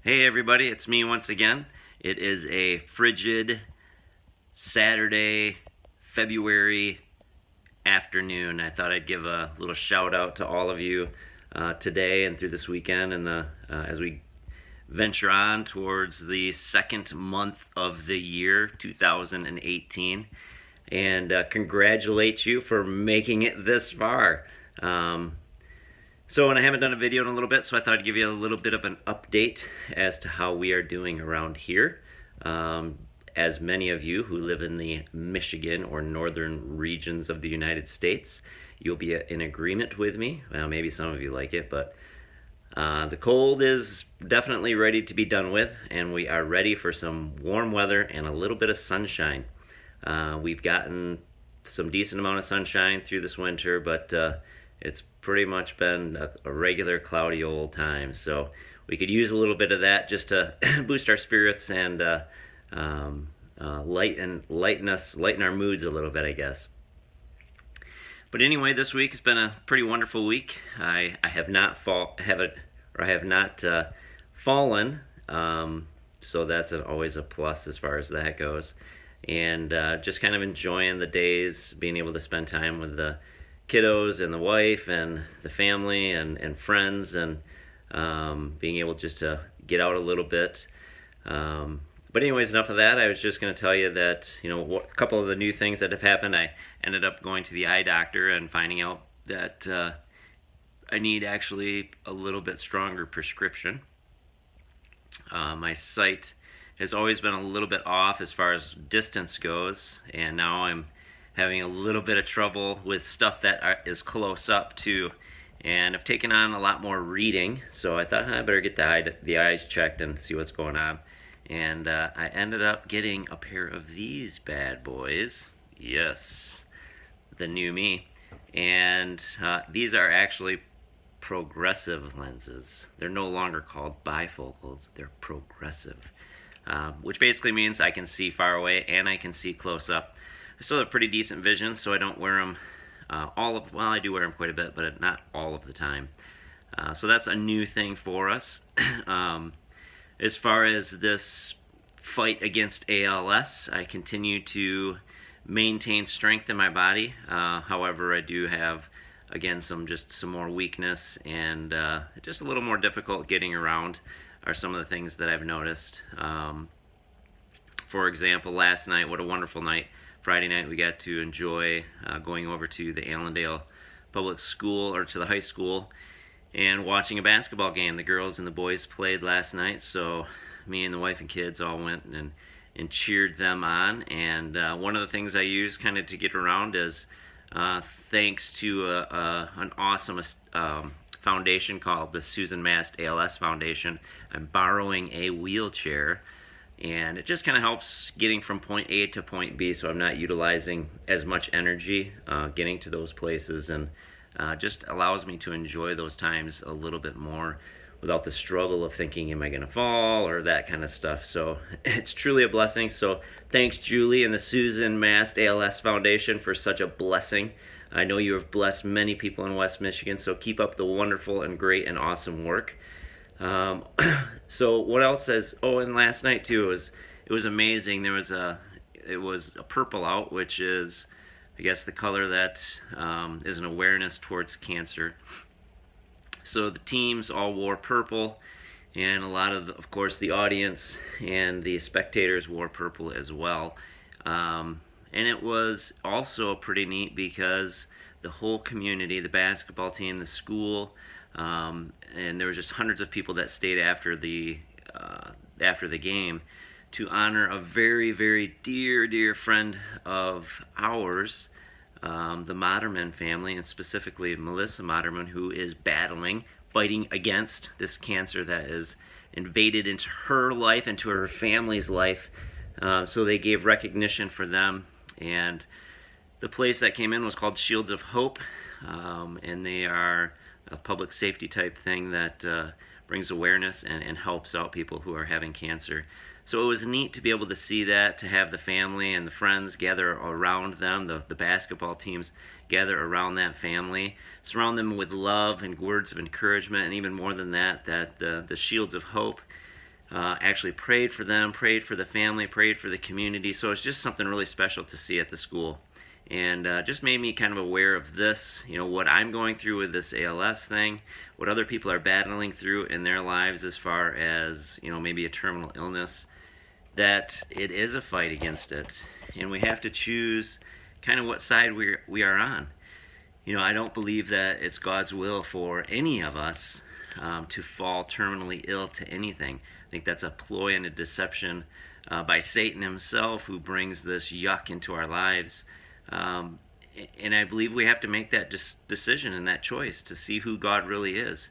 Hey everybody, it's me once again. It is a frigid Saturday, February afternoon. I thought I'd give a little shout out to all of you today and through this weekend, and as we venture on towards the second month of the year, 2018, and congratulate you for making it this far. And I haven't done a video in a little bit, so I thought I'd give you a little bit of an update as to how we are doing around here. As many of you who live in the Michigan or northern regions of the United States, you'll be in agreement with me. Well, maybe some of you like it, but the cold is definitely ready to be done with, and we are ready for some warm weather and a little bit of sunshine. We've gotten some decent amount of sunshine through this winter, but it's pretty much been a regular cloudy old time. So we could use a little bit of that just to boost our spirits and lighten our moods a little bit, I guess. But anyway, this week has been a pretty wonderful week. I have not fallen, so that's always a plus as far as that goes. And just kind of enjoying the days, being able to spend time with the kiddos and the wife and the family and friends, and being able just to get out a little bit. But anyways, enough of that. I was just going to tell you that, a couple of the new things that have happened. I ended up going to the eye doctor and finding out that I need actually a little bit stronger prescription. My sight has always been a little bit off as far as distance goes, and now I'm having a little bit of trouble with stuff that is close up too, and I've taken on a lot more reading, so I thought I better get the eyes checked and see what's going on. And I ended up getting a pair of these bad boys. Yes, the new me. And these are actually progressive lenses. They're no longer called bifocals, they're progressive, which basically means I can see far away and I can see close up. I still have pretty decent vision, so I don't wear them I do wear them quite a bit, but not all of the time. So that's a new thing for us. As far as this fight against ALS, I continue to maintain strength in my body. However, I do have, again, some more weakness, and just a little more difficult getting around are some of the things that I've noticed. For example, last night, what a wonderful night. Friday night we got to enjoy going over to the Allendale public school, or to the high school, and watching a basketball game. The girls and the boys played last night, so me and the wife and kids all went and cheered them on. And one of the things I use kind of to get around is thanks to an awesome foundation called the Susan Mast ALS Foundation. I'm borrowing a wheelchair, and it just kind of helps getting from point A to point B, so I'm not utilizing as much energy getting to those places, and just allows me to enjoy those times a little bit more without the struggle of thinking, am I going to fall, or that kind of stuff. So it's truly a blessing. So thanks, Julie and the Susan Mast ALS Foundation, for such a blessing. I know you have blessed many people in West Michigan, so keep up the wonderful and great and awesome work. So what else and last night too, it was amazing. It was a purple out, which is, I guess, the color that is an awareness towards cancer. So the teams all wore purple, and a lot of course, the audience and the spectators wore purple as well. And it was also pretty neat because the whole community, the basketball team, the school, and there was just hundreds of people that stayed after the game to honor a very, very dear friend of ours, the Moderman family, and specifically Melissa Moderman, who is fighting against this cancer that is invaded into her life, into her family's life. So they gave recognition for them, and the place that came in was called Shields of Hope, and they are a public safety type thing that brings awareness and helps out people who are having cancer. So it was neat to be able to see that, to have the family and the friends gather around them, the basketball teams gather around that family, surround them with love and words of encouragement, and even more than that, the Shields of Hope actually prayed for them, prayed for the family, prayed for the community. So it's just something really special to see at the school. And just made me kind of aware of this, what I'm going through with this ALS thing, what other people are battling through in their lives as far as, maybe a terminal illness, that it is a fight against it. And we have to choose kind of what side we are on. I don't believe that it's God's will for any of us to fall terminally ill to anything. I think that's a ploy and a deception by Satan himself, who brings this yuck into our lives. And I believe we have to make that decision and that choice to see who God really is.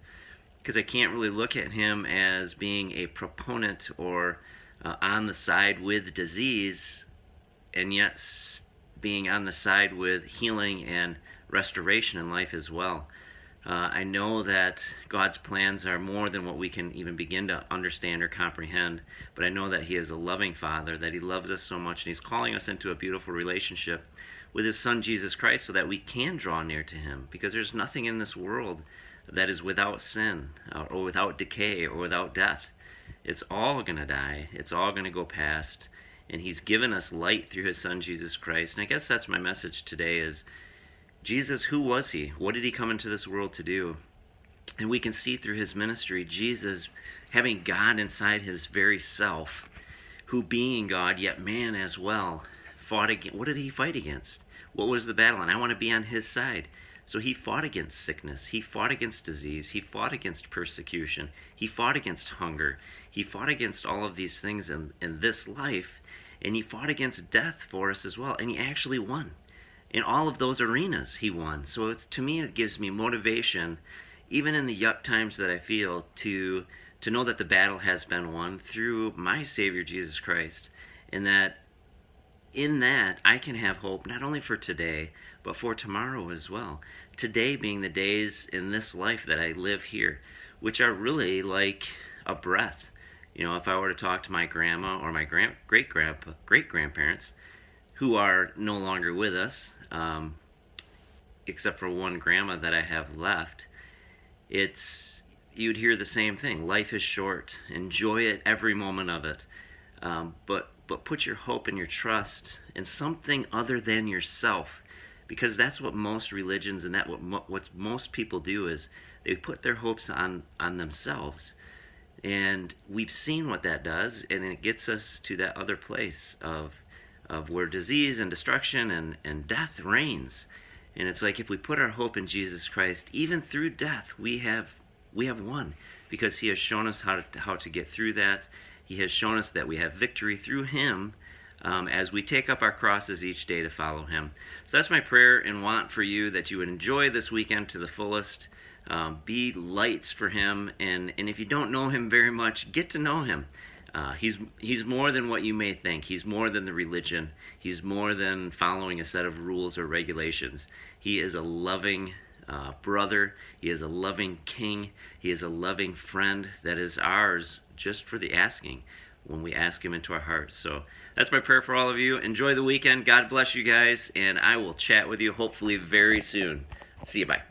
Because I can't really look at him as being a proponent or on the side with disease, and yet being on the side with healing and restoration in life as well. I know that God's plans are more than what we can even begin to understand or comprehend, but I know that he is a loving Father, that he loves us so much, and he's calling us into a beautiful relationship with his Son Jesus Christ so that we can draw near to him, because there's nothing in this world that is without sin or without decay or without death. It's all going to die. It's all going to go past, and he's given us light through his Son Jesus Christ. And I guess that's my message today is, Jesus, who was he? What did he come into this world to do? And we can see through his ministry, Jesus having God inside his very self, who being God, yet man as well, fought against. What did he fight against? What was the battle? And I want to be on his side. So he fought against sickness. He fought against disease. He fought against persecution. He fought against hunger. He fought against all of these things in this life. And he fought against death for us as well. And he actually won. In all of those arenas, he won. So to me, it gives me motivation, even in the yuck times that I feel, to know that the battle has been won through my Savior, Jesus Christ. And that in that, I can have hope not only for today, but for tomorrow as well. Today being the days in this life that I live here, which are really like a breath. If I were to talk to my grandma or my great-grandparents, who are no longer with us, except for one grandma that I have left, you'd hear the same thing. Life is short. Enjoy it, every moment of it. But put your hope and your trust in something other than yourself, because that's what most religions and what most people do is they put their hopes on themselves. And we've seen what that does, and it gets us to that other place of where disease and destruction and death reigns. And it's like, if we put our hope in Jesus Christ, even through death, we have won, because he has shown us how to get through that. He has shown us that we have victory through him as we take up our crosses each day to follow him. So that's my prayer and want for you, that you would enjoy this weekend to the fullest. Be lights for him, and if you don't know him very much, get to know him. He's more than what you may think. He's more than the religion. He's more than following a set of rules or regulations. He is a loving brother. He is a loving king. He is a loving friend that is ours just for the asking, when we ask him into our hearts. So that's my prayer for all of you. Enjoy the weekend. God bless you guys, and I will chat with you hopefully very soon. See you. Bye.